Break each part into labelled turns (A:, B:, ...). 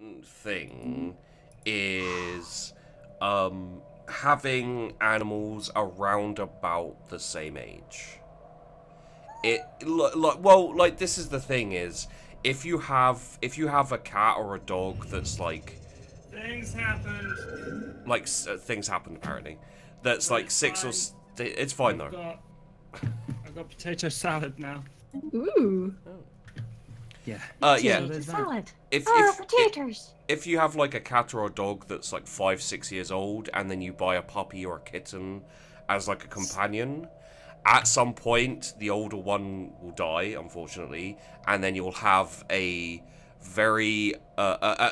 A: important thing is having animals around about the same age. Like this is the thing is, if you have a cat or a dog that's like
B: things happened.
A: Like things happened apparently. That's like six or it's fine though.
B: I've got potato salad now.
C: Ooh.
A: Oh.
B: Yeah.
A: Yeah.
C: Salad.
A: Potatoes. If you have like a cat or a dog that's like 5-6 years old, and then you buy a puppy or a kitten as like a companion, at some point the older one will die, unfortunately, and then you'll have a very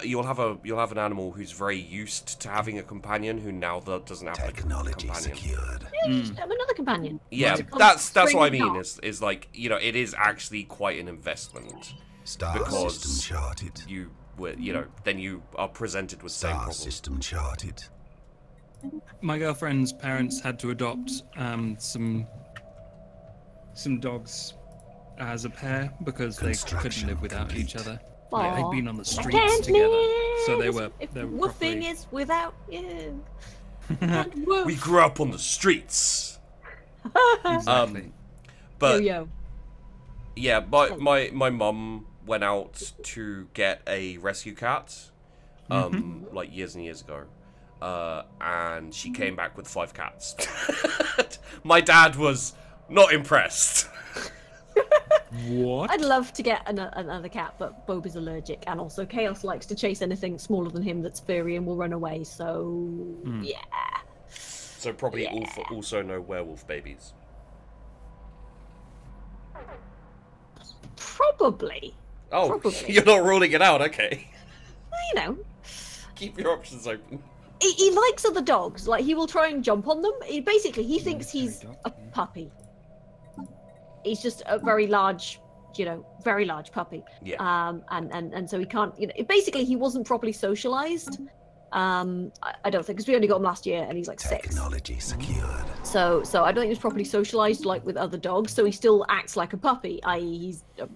A: you'll have an animal who's very used to having a companion who now doesn't have a companion.
D: Secured.
C: Yeah, you just have another companion.
A: Yeah, that's what I mean. Is like, you know, it is actually quite an investment. Because
D: system charted.
A: Then you are presented with the same problem.
D: System charted.
B: My girlfriend's parents had to adopt some dogs as a pair because they couldn't live without each other. Like, they'd been on the streets together, so they were
C: woofing is without you.
A: We grew up on the streets.
B: Exactly.
A: But
C: yo.
A: Yeah, my mum went out to get a rescue cat, like years and years ago, and she came back with 5 cats. My dad was not impressed.
B: What?
C: I'd love to get another cat, but Bob is allergic, and also Chaos likes to chase anything smaller than him that's furry and will run away. So yeah.
A: So probably also no werewolf babies.
C: Probably.
A: Oh,
C: probably.
A: You're not ruling it out, okay.
C: You know.
A: Keep your options open.
C: He likes other dogs. Like, he will try and jump on them. He thinks he's a puppy. He's just a very large, very large puppy.
A: Yeah.
C: And so he can't, basically he wasn't properly socialized. I don't think, because we only got him last year and he's like 6.
D: Technology secured.
C: So I don't think he was properly socialized like with other dogs. So he still acts like a puppy, i.e. he's a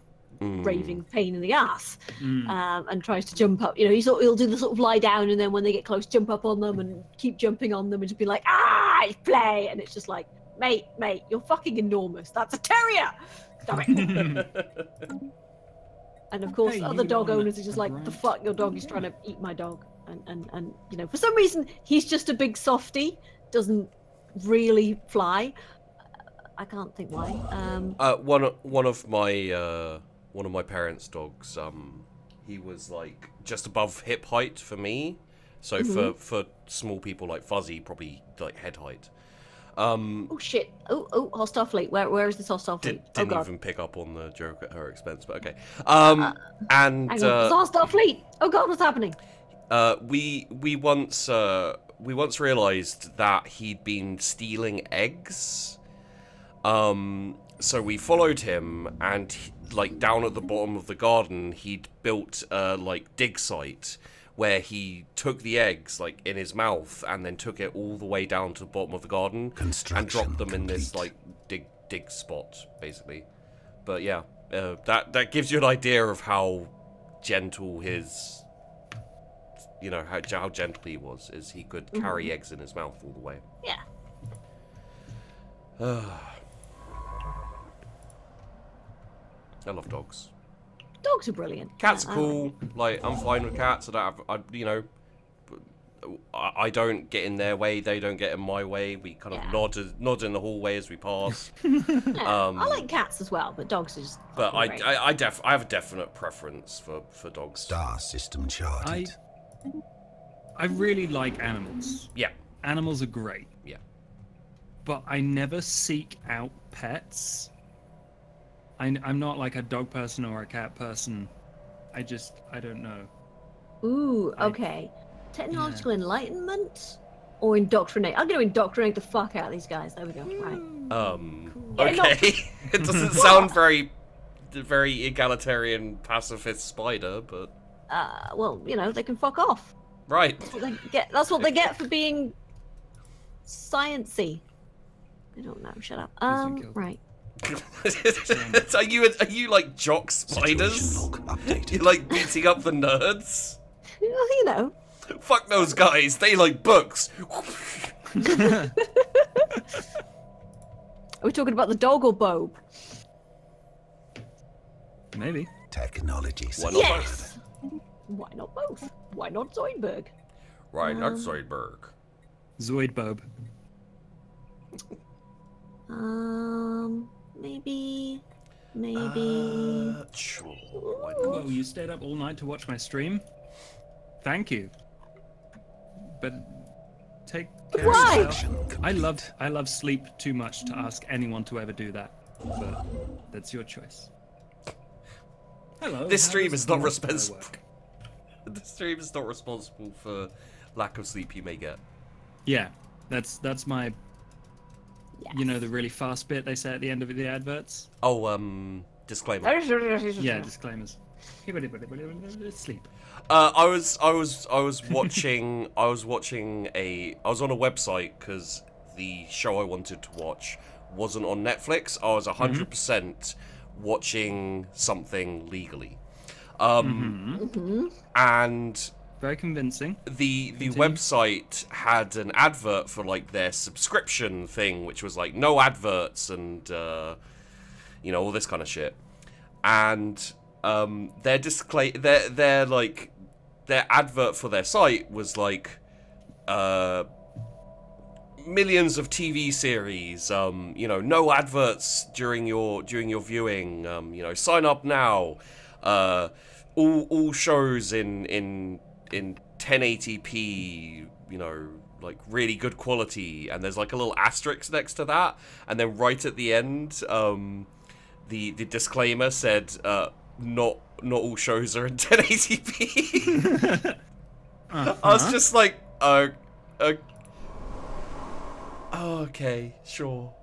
C: raving pain in the ass, and tries to jump up. He'll do the sort of lie down, and then when they get close, jump up on them and keep jumping on them and just be like, it's play. And it's just like, mate, you're fucking enormous. That's a terrier. Stop it. And of course, other dog owners are just like, the fuck, your dog is trying to eat my dog. And for some reason, he's just a big softie, doesn't really fly. I can't think why. One of my parents' dogs, he was like just above hip height for me. So for small people like Fuzzy, probably like head height. Oh shit! Oh, hostile fleet. Where is this hostile fleet?
A: Didn't even pick up on the joke at her expense, but okay.
C: And it's hostile fleet. Oh god, what's happening?
A: We once realized that he'd been stealing eggs. So we followed him, and like down at the bottom of the garden, he'd built a like dig site where he took the eggs like in his mouth and then took it all the way down to the bottom of the garden and dropped them in this like dig spot basically. But yeah, that gives you an idea of how gentle his, how gentle he was. Is he could carry eggs in his mouth all the way.
C: Yeah.
A: I love dogs.
C: Dogs are brilliant.
A: Cats are cool. Like, I'm fine with cats. I don't get in their way. They don't get in my way. We kind of nod in the hallway as we pass.
C: I like cats as well, but dogs are just.
A: But I have a definite preference for dogs.
D: Star system charted.
B: I really like animals.
A: Yeah.
B: Animals are great.
A: Yeah.
B: But I never seek out pets. I'm not like a dog person or a cat person. I don't know.
C: Ooh, okay. Technological enlightenment or indoctrinate? I'm going to indoctrinate the fuck out of these guys. There we go. Right.
A: Okay. It doesn't sound very egalitarian pacifist spider, but.
C: Well, they can fuck off.
A: Right.
C: That's what they get for being sciencey. I don't know. Shut up. Right.
A: Are you like jock spiders? You like beating up the nerds?
C: you know.
A: Fuck those guys. They like books.
C: Are we talking about the dog or Bob?
B: Maybe.
D: Technology.
A: Why not
C: Yes. Why not both? Why not Zoidberg?
A: Right, not Zoidberg.
B: Zoidbob.
C: Maybe.
A: Sure. Why not?
B: Whoa, you stayed up all night to watch my stream? Thank you. But take care
C: Why?
B: of yourself. I love sleep too much to ask anyone to ever do that. But that's your choice. Hello.
A: This
B: how
A: stream
B: does
A: is not
B: multiplayer
A: responsible.
B: work?
A: The stream is not responsible for lack of sleep you may get.
B: Yeah, that's my.
C: Yes.
B: You know the really fast bit they say at the end of the adverts.
A: Oh, disclaimer.
B: Yeah, disclaimers. Sleep.
A: I was watching I was on a website because the show I wanted to watch wasn't on Netflix. I was 100% watching something legally. And
B: Very convincing.
A: the website had an advert for like their subscription thing, which was like no adverts and you know, all this kind of shit. And their advert for their site was like millions of TV series, you know, no adverts during your viewing, you know, sign up now, all shows in 1080p, you know, like really good quality, and there's like a little asterisk next to that, and then right at the end, the disclaimer said, not all shows are in 1080p. I was just like, okay, sure.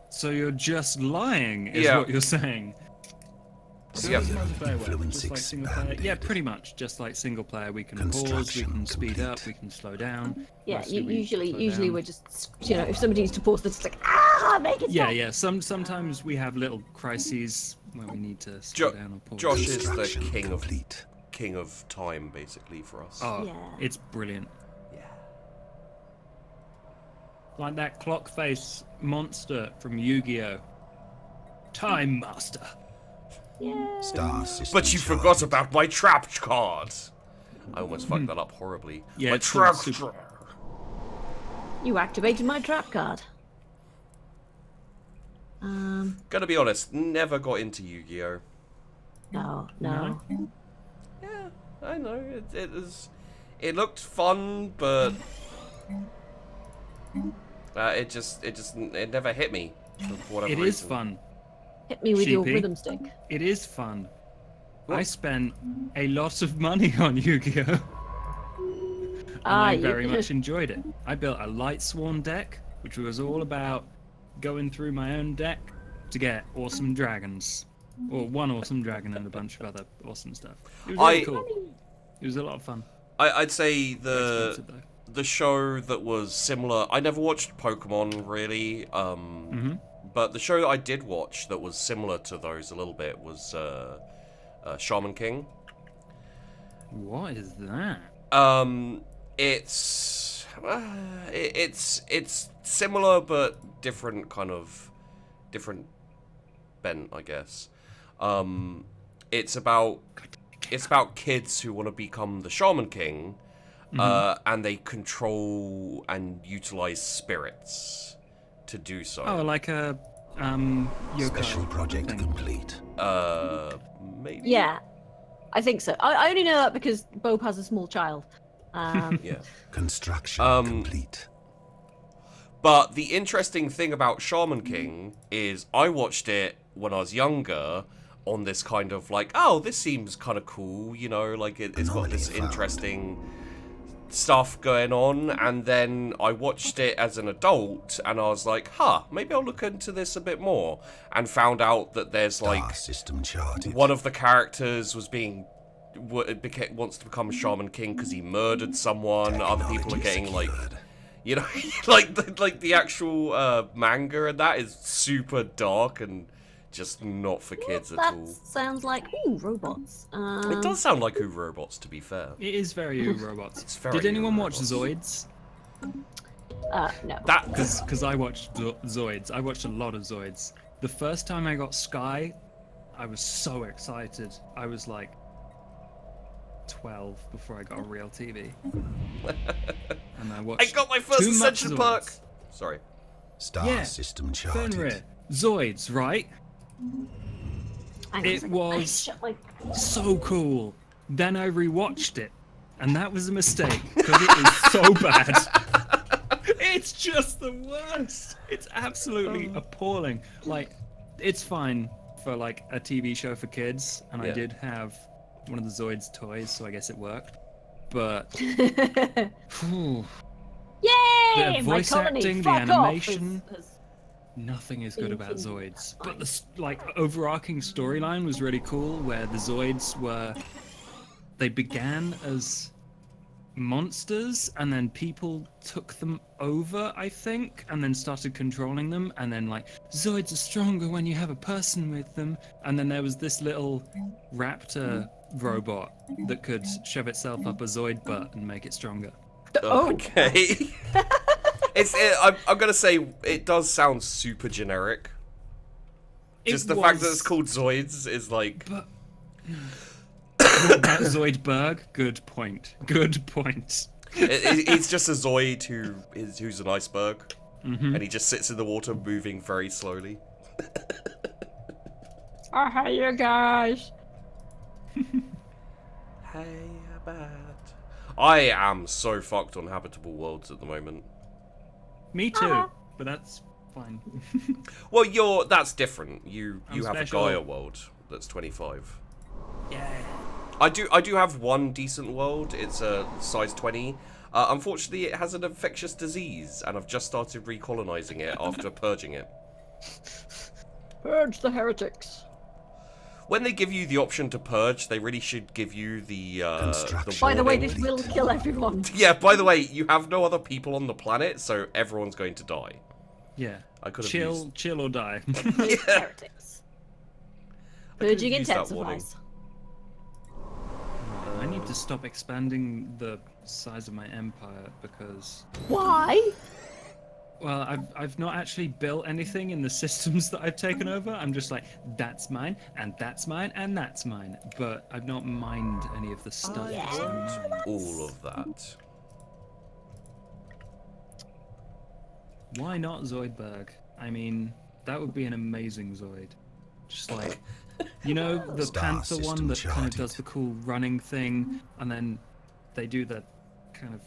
B: So you're just lying, is
A: Yeah.
B: what you're saying.
A: Yeah.
D: Influence
B: Just like single player.
D: expanded.
B: Yeah, pretty much. Just like single player, we can pause, we
D: Construction
B: can speed up,
D: complete.
B: we can slow down.
C: Yeah,
B: Mostly we
C: usually
B: slow down.
C: we're just, you know, if somebody needs to pause, they're just like, make it
B: Yeah,
C: stop.
B: yeah. Sometimes we have little crises where we need to slow down or pause.
A: Josh is the
D: Construction complete.
A: king of time, basically, for us.
B: Oh,
C: Yeah.
B: it's brilliant.
A: Yeah.
B: Like that clock face monster from Yu-Gi-Oh! Time Master.
C: Yeah.
D: Star system.
A: But you forgot
D: charted.
A: about my trap card. I almost fucked that up horribly.
B: Yeah,
A: my
B: it's
A: trap
B: super-
A: card.
C: You activated my trap card.
A: Gotta be honest, never got into Yu-Gi-Oh.
C: No.
A: Yeah, I know. It looked fun, but it never hit me for whatever
B: It
A: reason.
B: is fun.
C: Hit me with your
B: Sheepy.
C: rhythm stick.
B: It is fun.
A: What?
B: I spent a lot of money on Yu-Gi-Oh! And I very much enjoyed it. I built a Light Sworn deck, which was all about going through my own deck to get awesome dragons. Or one awesome dragon and a bunch of other awesome stuff. It was really cool. It was a lot of fun.
A: I'd say
B: Very expensive, though.
A: the show that was similar. I never watched Pokemon really. But the show that I did watch that was similar to those a little bit was Shaman King.
B: What is that?
A: It's similar but different bent, I guess. It's about kids who want to become the Shaman King, and they control and utilize spirits to do so.
B: Oh, like a yokai
D: Special project
B: thing.
D: complete.
A: Maybe.
C: Yeah, I think so. I only know that because Bob has a small child.
A: Yeah.
D: Construction complete.
A: But the interesting thing about Shaman King is I watched it when I was younger on this kind of like, oh, this seems kind of cool, you know, like it's got this
D: Anomaly found.
A: interesting stuff going on, and then I watched it as an adult and I was like, maybe I'll look into this a bit more, and found out that there's
D: Star
A: like
D: system charted.
A: one of the characters wants to become a Shaman King because he murdered someone. Other people are
D: Technology
A: getting like,
D: secured.
A: you know, like the actual manga, and that is super dark and Just not for kids at
C: That
A: all.
C: sounds like robots.
A: It does sound like Who Robots, to be fair.
B: It is very Who Robots.
A: It's very
B: Did anyone
A: Who
B: watch
A: Robots.
B: Zoids?
C: No.
B: Because I watched Zoids. I watched a lot of Zoids. The first time I got Sky, I was so excited. I was like 12 before I got a real TV. And I watched.
A: I got my first
B: too much
A: Ascension perk!
B: Zoids.
A: Sorry.
D: Star system charted.
B: Fenrir. Zoids, right?
C: Hang on a
B: It
C: second.
B: was
C: Shut my-
B: so cool. Then I rewatched it, and that was a mistake because it is so bad. It's just the worst. It's absolutely appalling. Like, it's fine for like a TV show for kids, and I did have one of the Zoids toys, so I guess it worked. But whew,
C: Yay!
B: the
C: My
B: voice
C: colony,
B: acting, the
C: fuck off,
B: animation. Nothing is good about Zoids, but the like overarching storyline was really cool. Where the Zoids they began as monsters, and then people took them over, I think, and then started controlling them. And then like Zoids are stronger when you have a person with them. And then there was this little raptor robot that could shove itself up a Zoid butt and make it stronger.
A: Okay. I'm gonna say it does sound super generic. Just the fact that it's called Zoids is like.
B: But what about Zoidberg? Good point. Good point.
A: He's just a Zoid who's an iceberg, and he just sits in the water, moving very slowly.
C: Oh, hey, you guys.
A: Hey, bad. I am so fucked on habitable worlds at the moment.
B: Me too, but that's fine.
A: Well, that's different. You
B: I'm
A: have
B: special.
A: a Gaia world that's 25.
B: Yeah.
A: I do have one decent world. It's a size 20. Unfortunately, it has an infectious disease, and I've just started recolonizing it after purging it.
C: Purge the heretics.
A: When they give you the option to purge, they really should give you the
C: By the way,
A: warning.
C: this will kill everyone.
A: Yeah, by the way, you have no other people on the planet, so everyone's going to die.
B: Yeah.
A: I could have
B: Chill or die.
C: Heretics. Purging
A: used that warning.
C: intensifies.
B: I need to stop expanding the size of my empire because,
C: Why?
B: well, I've not actually built anything in the systems that I've taken over. I'm just like, that's mine, and that's mine, and that's mine. But I've not mined any of the stuff. that's in mine.
A: All of that.
B: Why not Zoidberg? I mean, that would be an amazing Zoid. Just like, you know, the
D: Star
B: Panther one that
D: system
B: kind of
D: charted.
B: does the cool running thing, and then they do the kind of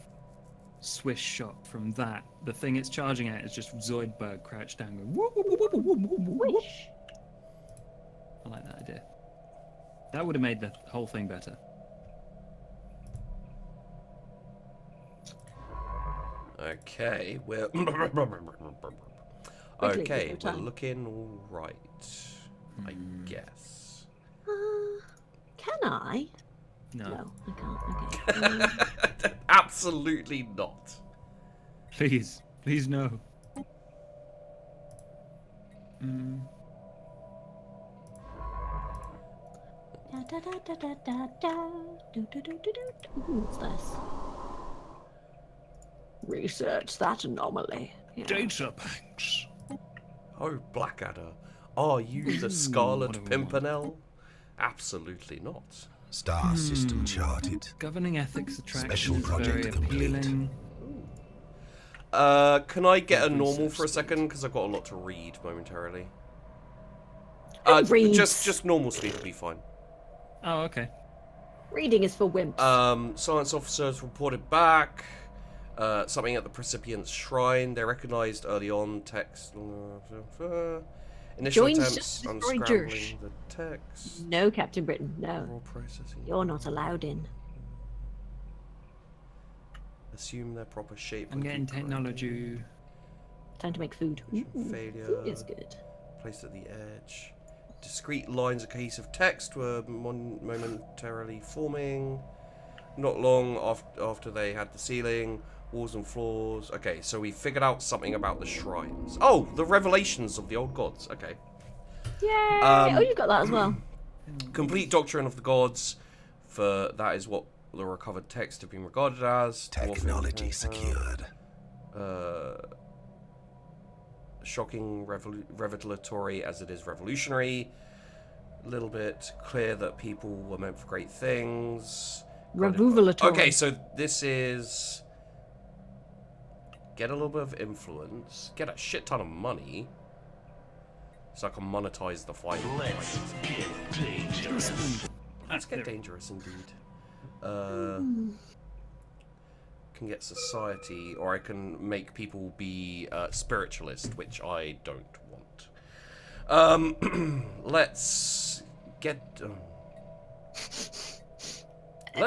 B: swish shot from that. The thing it's charging at is just Zoidberg crouched down going, whoop, whoop, whoop, whoop, whoop, whoop, whoop.
C: Wish.
B: I like that idea. That would have made the whole thing better.
A: Okay, we're
C: Quickly,
A: we're looking all right, I guess.
C: Can I?
B: No,
C: No, I can't. Okay.
A: Absolutely not.
B: please no.
C: Da, da, da, da, da, da, da. Do, do, do, do, do. Ooh, what's this? Research that anomaly. Yeah.
B: Data banks.
A: Oh, Blackadder, are you the Scarlet
B: what a
A: Pimpernel? Absolutely not.
D: Star system charted.
B: Governing ethics attraction
D: Special
B: is very
D: project complete.
B: appealing.
A: Can I get a
B: Research
A: normal for a
B: state.
A: second? Because I've got a lot to read momentarily.
C: Who reads?
A: Just normal speed will be fine.
B: Oh, okay.
C: Reading is for wimps.
A: Science officers reported back. Something at the Precipient's shrine. They recognized early on text. Initial
C: Joins
A: attempts
C: just destroy
A: unscrambling
C: Jersh.
A: the text.
C: No, Captain Britain,
A: Raw
C: no.
A: processing.
C: You're not allowed in.
A: Assume their proper shape.
B: I'm
A: and
B: getting
A: keep correcting.
B: technology.
C: Time to make food. Ooh,
A: Failure.
C: food is good.
A: Placed at the edge. Discrete lines of cohesive text were momentarily forming. Not long after they had the ceiling, walls and floors. Okay, so we figured out something about the shrines. Oh, the revelations of the old gods. Okay.
C: Yay! Oh, you got that as well.
A: Complete Doctrine of the Gods, for that is what the recovered texts have been regarded as.
D: Technology secured.
A: Shocking, revelatory as it is revolutionary. A little bit clear that people were meant for great things.
C: Revelatory.
A: Okay, so this is get a little bit of influence, get a shit ton of money, so I can monetize the fight.
E: Let's get dangerous.
A: Let's get dangerous indeed. Can get society, or I can make people be spiritualist, which I don't want. Let's get.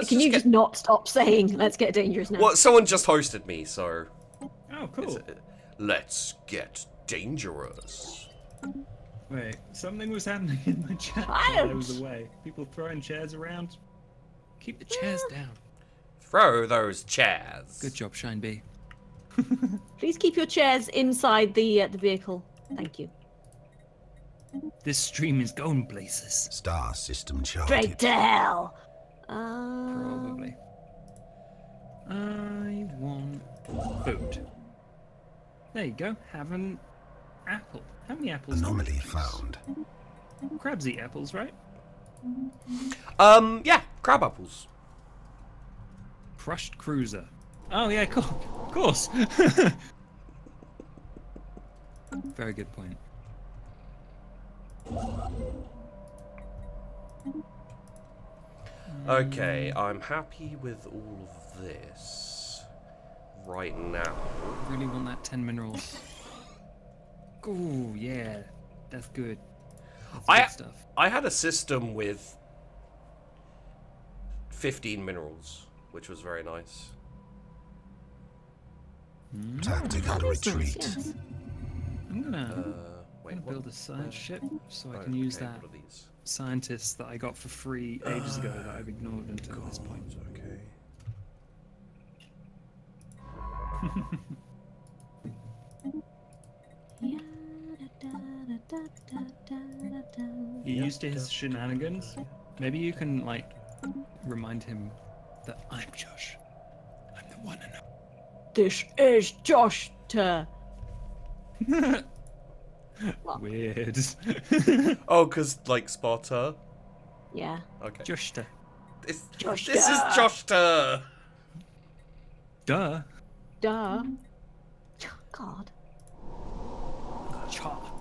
C: Can you just not stop saying "Let's get dangerous" now?
A: Well, someone just hosted me, so.
B: Oh, cool.
A: Let's get dangerous.
B: Wait, something was happening in my chat while I was away. People throwing chairs around. Keep the chairs down.
A: Throw those chairs.
B: Good job, Shine Bee.
C: Please keep your chairs inside the vehicle. Thank you.
B: This stream is going places.
D: Star system charted.
C: Straight to hell.
B: Probably. I want food. There you go. Have an apple. How many apples?
D: Anomaly found.
B: Crabs eat apples, right?
A: Yeah, crab apples.
B: Crushed cruiser. Oh yeah, cool. Of course. Very good point.
A: Okay, I'm happy with all of this right now.
B: I really want that 10 minerals. Ooh, yeah. That's good. That's good stuff.
A: I had a system with 15 minerals, which was very nice.
D: Tactical retreat.
C: Yes.
B: I'm gonna,
A: Wait,
B: build a science ship so I can use that
A: what are these?
B: scientist that I got for free ages ago that I've ignored until this point.
A: Okay.
B: You used to his shenanigans. Maybe you can like remind him that I'm Josh. I'm the one and only.
C: This is Josh.
B: Weird.
A: Oh, cause like Sparta.
C: Yeah.
A: Okay.
B: Joshta.
A: This
C: Joshta.
A: is Joshta.
B: Duh.
C: Duh. God.
B: Cha.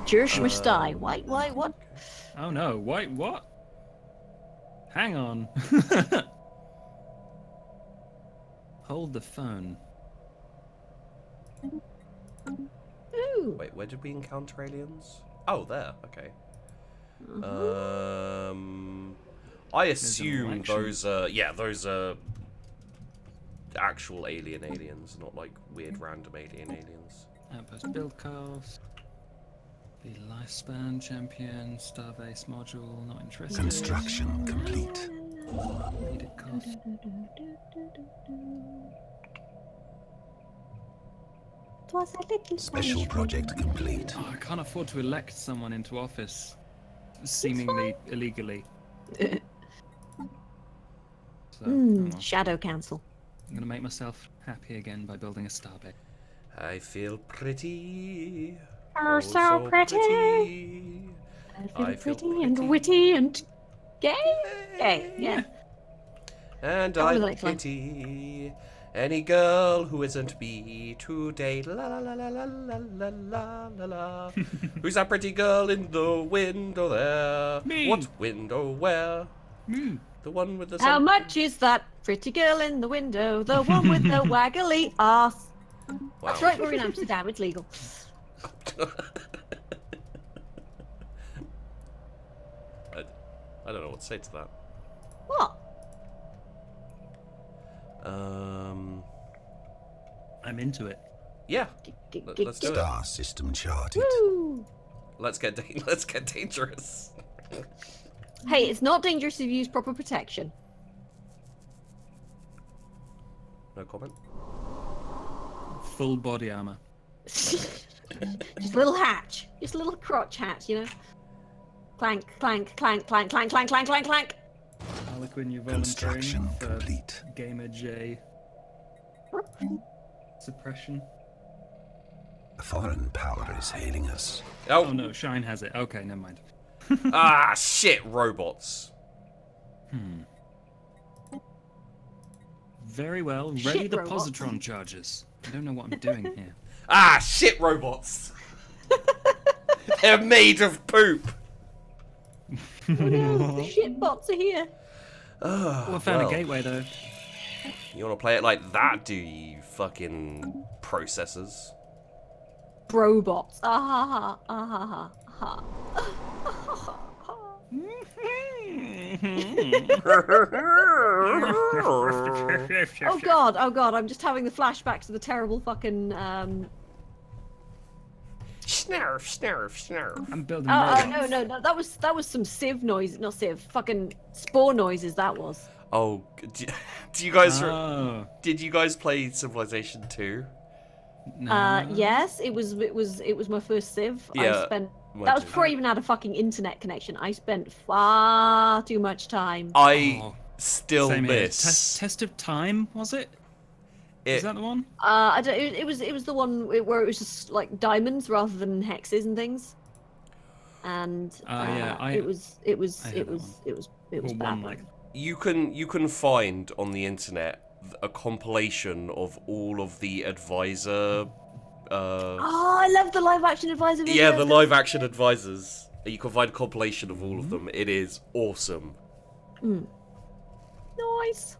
C: Josh must die. Why? What?
B: Oh no, wait, what? Hang on. Hold the phone.
C: Ooh.
A: Wait, where did we encounter aliens? Oh, there. Okay. I assume
B: election.
A: those those are actual aliens, not like weird random aliens.
B: Outpost build cost. The lifespan champion, starbase module, not interested.
D: Construction complete.
B: Needed cost.
D: Special project complete.
B: Oh, I can't afford to elect someone into office, seemingly illegally. So, oh well.
C: Shadow Council.
B: I'm gonna make myself happy again by building a starbase.
A: I feel pretty.
C: Oh, so pretty. I feel pretty and witty and gay. Gay, yeah.
A: And
C: I
A: I
C: really like fun.
A: pity any girl who isn't me today. La la la la la la la la la la. Who's that pretty girl in the window there?
B: Me.
A: What window? Where?
B: Me.
A: The one with the.
C: How much is that pretty girl in the window? The one with the waggly ass.
A: Wow.
C: That's right, we're in Amsterdam. It's legal.
A: I don't know what to say to that.
C: What?
B: I'm into it.
A: Yeah. Let's do it.
D: Star system charted.
C: Woo!
A: Let's get dangerous.
C: Hey, it's not dangerous if you use proper protection.
A: No comment.
B: Full body armor.
C: Just a little hatch. Just a little crotch hatch, you know? Clank, clank, clank, clank, clank, clank, clank, clank, clank.
B: Harlequin, you're
D: Construction
B: volunteering for
D: complete.
B: Gamer J suppression.
D: A foreign power is hailing us.
B: Oh
A: Oh,
B: no, Shine has it. Okay, never mind.
A: ah, shit, robots.
B: Very well.
C: Shit,
B: Ready the
C: robots.
B: positron charges. I don't know what I'm doing here.
A: Ah, shit, robots. They're made of poop.
C: Oh no, the shit bots are here.
B: Well, I found a gateway though.
A: You want to play it like that, do you fucking processors?
C: Brobots. Ah ha ha ha ha. Oh god, I'm just having the flashbacks of the terrible fucking
A: Snarf, snarf, snarf.
B: I'm building.
C: no, that was some sieve noise, not sieve, fucking spore noises that was.
A: Oh, do you guys
B: Oh,
A: did you guys play Civilization 2?
B: no.
C: Yes, it was my first civ.
A: Yeah,
C: I spent
A: mine
C: that was
A: too.
C: before I even had a fucking internet connection. I spent far too much time.
A: I
B: Oh,
A: still
B: Same here.
A: miss
B: Test of Time, was it? Is
A: it.
B: that the one?
C: I don't, it was the one where it was just like diamonds rather than hexes and things. And
B: yeah,
C: it was
B: I had that
C: Or
B: one
C: bad.
B: like.
A: You can find on the internet a compilation of all of the advisor.
C: Oh, I love the live action advisor videos.
A: Yeah, the live action advisors. You can find a compilation of all of them. It is awesome.
C: Nice.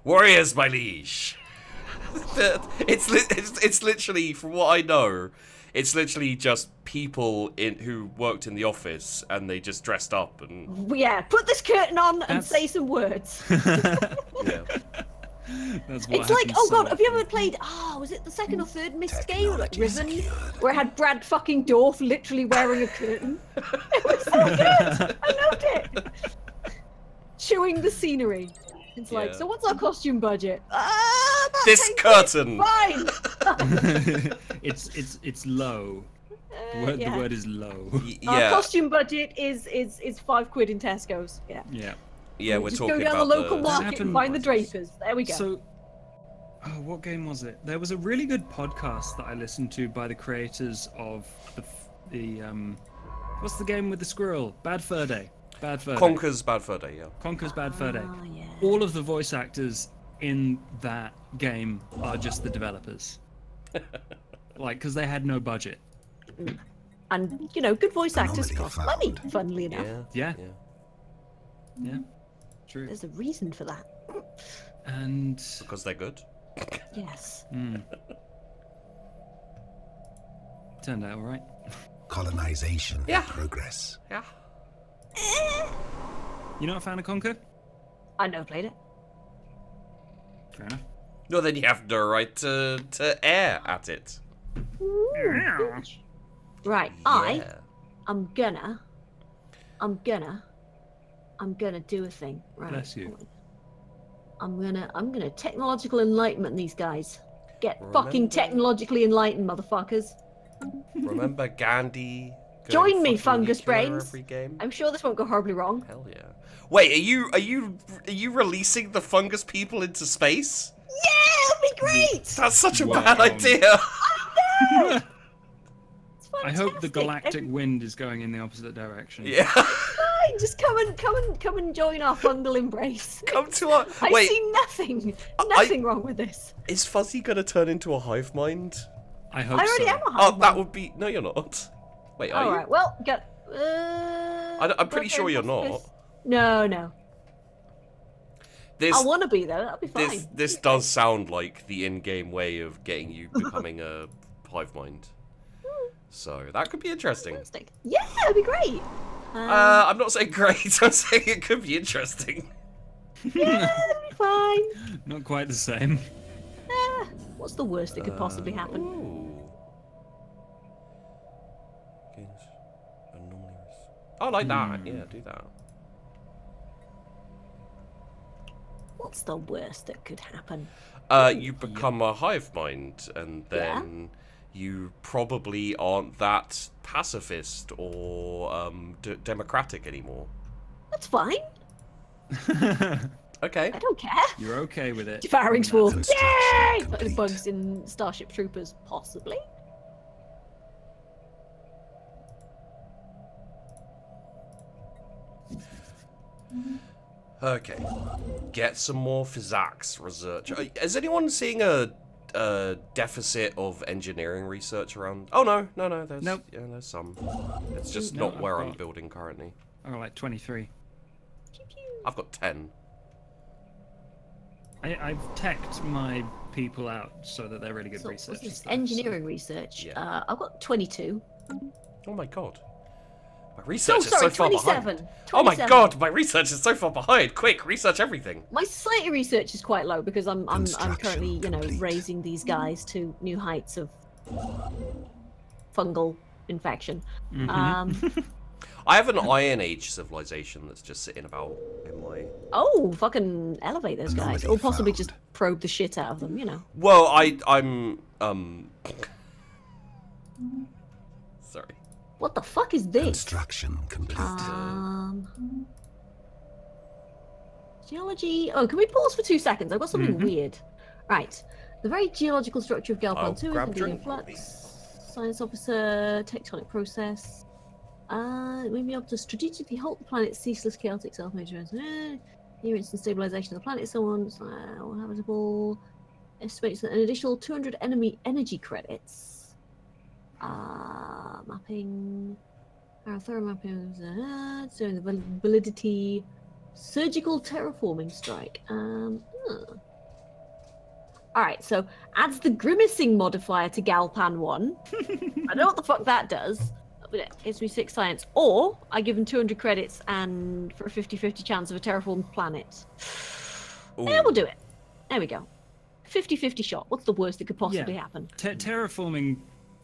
A: Warriors, my liege. it's literally, from what I know, it's literally just people who worked in the office and they just dressed up and
C: Yeah, put this curtain on and
B: That's-
C: say some words.
A: yeah.
B: That's what
C: It's like,
B: happens
C: oh
B: so
C: god, have you
B: often.
C: ever played? Was it the second or third Myst game, like
D: Technology
C: Riven,
D: secured.
C: where it had Brad fucking Dorff literally wearing a curtain? It was so good. I loved it. Chewing the scenery. It's like,
A: Yeah.
C: so what's our costume budget?
A: This curtain.
C: Fine.
B: it's low. The
C: yeah.
B: word is low.
C: Our
A: Yeah,
C: costume budget is £5 in Tesco's. Yeah.
B: Yeah.
A: yeah, we're
C: Just
A: talking
C: go down
A: about
C: the local
A: the
C: market and
B: happened-
C: find the drapers. There we go.
B: So, what game was it? There was a really good podcast that I listened to by the creators of the what's the game with the squirrel? Bad Fur Day. Bad Fur Day.
A: Conker's Bad Fur Day. Yeah.
B: Conker's Bad Fur Day.
C: Oh, yeah.
B: All of the voice actors in that game are just the developers. Like, because they had no budget.
C: And, you know, good voice actors
D: Anomaly
C: cost
D: found.
C: money, funnily enough.
B: Yeah.
A: Yeah.
B: Yeah. True.
C: There's a reason for that.
B: And
A: Because they're good.
C: Yes.
B: turned out all right.
D: Colonization in
A: Yeah.
D: progress.
A: Yeah.
B: You know what I found a Conker?
C: I never played it.
B: Fair enough.
A: No, then you have the right to air at it.
C: Right,
A: Yeah.
C: I'm gonna do a thing. Right.
B: Bless you.
C: I'm gonna technological enlightenment these guys. Get fucking
A: Remember-
C: technologically enlightened, motherfuckers.
A: Remember Gandhi?
C: Join me,
A: fucking
C: fungus
A: nuclear
C: brains.
A: Every game?
C: I'm sure this won't go horribly wrong.
A: Hell yeah. Wait, are you releasing the fungus people into space?
C: Yeah, it'll be great.
A: That's such a
B: Wow.
A: bad idea.
C: It's
B: I hope the
C: fantastic.
B: galactic wind is going in the opposite direction.
A: Yeah.
C: Fine, just come and join our fungal embrace.
A: Come to our.
C: I
A: Wait,
C: see nothing wrong with this.
A: is Fuzzy gonna turn into a hive mind?
B: I hope
C: I already
B: so.
C: am a
A: Oh,
C: hive
A: that
C: mind.
A: would be. No, you're not. Wait, are
C: All
A: you?
C: right, well, get.
A: I'm pretty sure you're not.
C: No.
A: This
C: I want to be though. That'll be fine.
A: this does sound like the in-game way of getting you becoming a hive mind. So that could be interesting.
C: Fantastic. Yeah, it'd be great.
A: I'm not saying great. I'm saying it could be interesting.
C: Yeah, it'd be fine.
B: Not quite the same.
C: What's the worst that could possibly happen?
A: Ooh. Gains anomaly risk. I like that. Yeah, do that.
C: What's the worst that could happen?
A: You become a hive mind, and then you probably aren't that pacifist or democratic anymore.
C: That's fine.
A: Okay.
C: I don't care.
B: You're okay with it.
C: Devouring Swarm.
D: Construction
C: Yay! Like the
D: complete.
C: bugs in Starship Troopers, possibly.
A: Okay. Get some more physics research. Is anyone seeing a deficit of engineering research around? Oh no. There's
B: Nope.
A: Yeah, there's some. It's just
B: No,
A: not where
B: I've
A: I'm
B: got-
A: building currently.
B: Oh, like 23.
A: I've got 10.
B: I've teched my people out so that they're really good
C: So, what's
B: researchers.
C: this?
B: though,
C: Engineering research.
A: Yeah.
C: I've got 22.
A: Oh my god. My
C: Oh,
A: research is
C: sorry,
A: so far
C: 27.
A: behind. Oh my
C: 27.
A: god, my research is so far behind. Quick, research everything.
C: My society research is quite low because I'm
D: Construction
C: currently, you know,
D: complete.
C: raising these guys to new heights of fungal infection.
A: I have an Iron Age civilization that's just sitting about in my...
C: Oh, fucking elevate those guys,
D: Anomaly
C: or possibly
D: found.
C: just probe the shit out of them. You know.
A: Well, I'm sorry.
C: What the fuck is this?
D: Construction complete.
C: Geology. Oh, can we pause for 2 seconds? I've got something weird. Right. The very geological structure of
A: I'll
C: Galpan 2 is
A: grab a
C: in
A: drink,
C: flux. Science officer, tectonic process. We'll be able to strategically halt the planet's ceaseless chaotic self-made trends. Near instant stabilization of the planet, so on. Habitable. Estimates an additional 200 enemy energy credits. Mapping. Thorough mapping. Showing the validity. Surgical terraforming strike. Alright, so adds the grimacing modifier to Galpan 1. I don't know what the fuck that does, but it gives me 6 science. Or I give them 200 credits and for a 50-50 chance of a terraformed planet. Yeah, we'll do it. There we go. 50-50 shot. What's the worst that could possibly happen?
B: Terraforming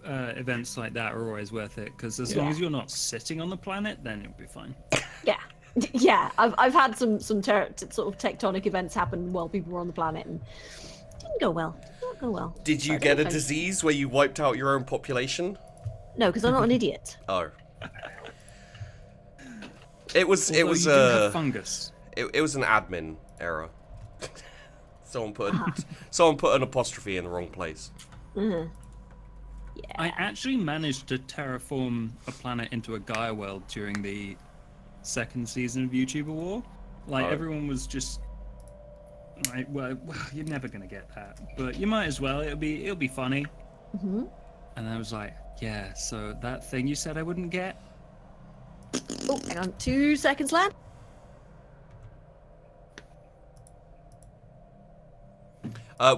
B: events like that are always worth it, because as long as you're not sitting on the planet, then it'll be fine.
C: Yeah. Yeah, I've had some sort of tectonic events happen while people were on the planet and didn't go well. Didn't go well.
A: Did you
C: But
A: get a
C: okay.
A: disease where you wiped out your own population?
C: No, because I'm not an idiot.
A: Oh. It was
B: Although you do have fungus.
A: it was an admin error. Someone put an apostrophe in the wrong place.
C: Yeah.
B: I actually managed to terraform a planet into a Gaia world during the 2nd season of YouTuber War. Like, everyone was just like, well, you're never gonna get that, but you might as well. It'll be funny. And I was like, yeah. So that thing you said I wouldn't get.
C: Oh, hang on. 2 seconds left.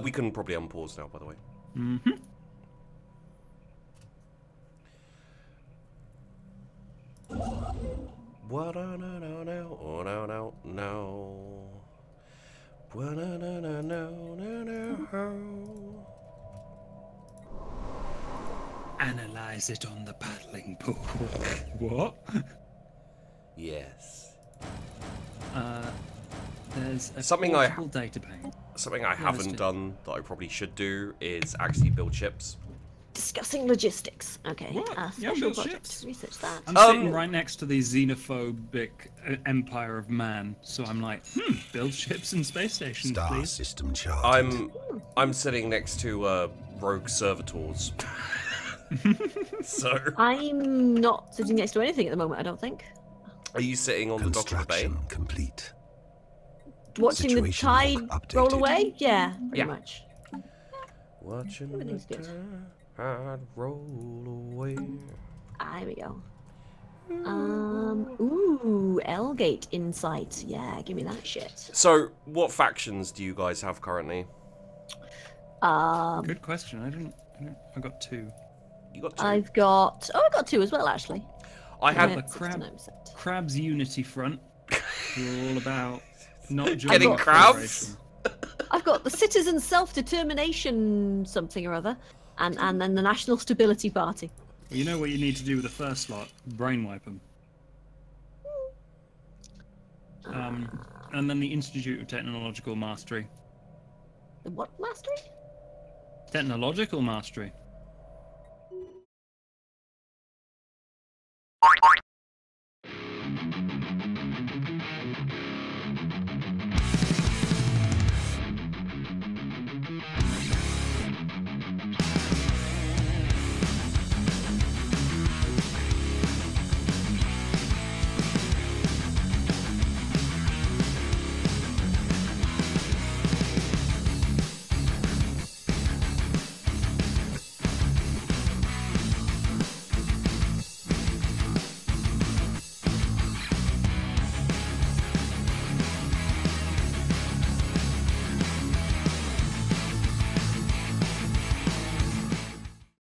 A: We can probably unpause now, by the way. What no no no no oh no no no. What no no no no no no.
B: Analyze it on the paddling pool. What?
A: Yes.
B: There's a
A: Something
B: portable data pane.
A: Something I
B: let's
A: haven't
B: do-
A: done that I probably should do is actually build ships.
C: Discussing logistics. Okay.
B: Yeah,
C: Special
B: build
C: project.
B: ships.
C: Research that.
B: I'm sitting right next to the xenophobic empire of man, so I'm like, build ships and space stations,
D: Star
B: please.
D: system charted.
A: I'm sitting next to rogue servitors. So
C: I'm not sitting next to anything at the moment, I don't think.
A: are you sitting on the dock of the bay?
D: Construction complete.
C: Watching the
D: Situation
C: tide
D: log
C: roll
D: updated.
C: away? Yeah, pretty
A: Yeah.
C: much.
A: Watching
C: Everything's
A: the
C: good.
A: tide roll away.
C: Here we go. Ooh, Elgate insight. Yeah, give me that shit.
A: So, what factions do you guys have currently?
B: Good question. I got 2.
A: You got 2.
C: I've got 2 as well, actually.
A: I had
B: the
C: At
B: crab.
C: 69%.
B: Crabs Unity Front. We're all about not joining
A: Getting
B: the
A: crabs?
B: Federation.
C: I've got the Citizen Self-Determination something or other, and then the National Stability Party.
B: Well, you know what you need to do with the first slot? Brainwipe them. And then the Institute of Technological Mastery.
C: The what mastery?
B: Technological Mastery.